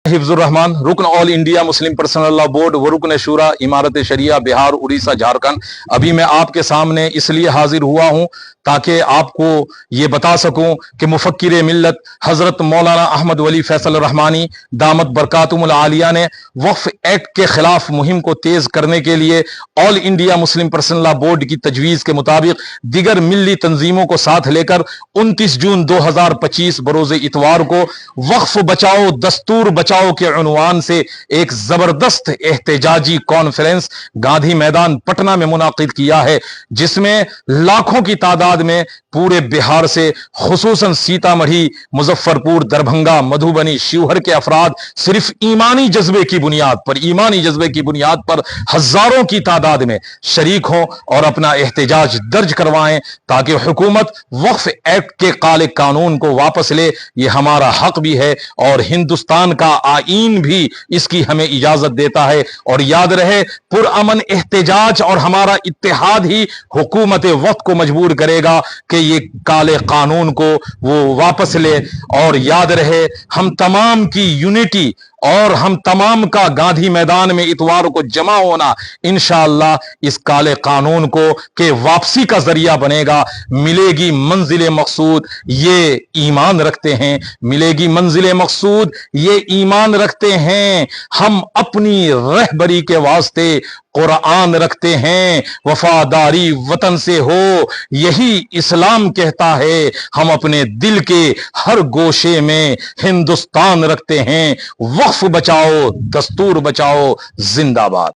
हिफ्जुर रहमान, रुकन all India Muslim personal law board व रुकन शूरा इमारत शरिया बिहार उड़ीसा झारखंड। अभी मैं आपके सामने इसलिए हाजिर हुआ हूं ताकि आपको ये बता सकूं कि मुफक्किर मिल्लत हजरत मौलाना अहमद वली फैसल रहमानी दामत बरकातुमुल आलिया ने वक्फ एक्ट के खिलाफ मुहिम को तेज करने के लिए all India Muslim personal law board की तजवीज के मुताबिक दिगर मिल्ली तंजीमों को साथ लेकर 29 जून 2025 बरोज इतवार को वक्फ बचाओ दस्तूर बचाओ के उन्वान से एक जबरदस्त एहतजाजी कॉन्फ्रेंस गांधी मैदान पटना में मुनाकिद किया है, जिसमें लाखों की तादाद में पूरे बिहार से खुसूसन सीतामढ़ी, मुजफ्फरपुर, दरभंगा, मधुबनी, शिवहर के अफराद सिर्फ ईमानी जज्बे की बुनियाद पर हजारों की तादाद में शरीक हों और अपना एहतजाज दर्ज करवाएं ताकि हुकूमत वक्फ एक्ट के काले कानून को वापस ले। ये हमारा हक भी है और हिंदुस्तान का आईन भी इसकी हमें इजाजत देता है। और याद रहे, पुरअमन एहतजाज और हमारा इत्तेहाद ही हुकूमत वक्त को मजबूर करेगा कि ये काले कानून को वो वापस ले। और याद रहे, हम तमाम की यूनिटी और हम तमाम का गांधी मैदान में इतवार को जमा होना इंशाअल्लाह इस काले कानून को के वापसी का जरिया बनेगा। मिलेगी मंजिल मकसूद ये ईमान रखते हैं, मिलेगी मंजिल मकसूद ये ईमान रखते हैं। हम अपनी रहबरी के वास्ते कुरान रखते हैं, वफादारी वतन से हो यही इस्लाम कहता है। हम अपने दिल के हर गोशे में हिंदुस्तान रखते हैं। वक्फ बचाओ दस्तूर बचाओ, जिंदाबाद।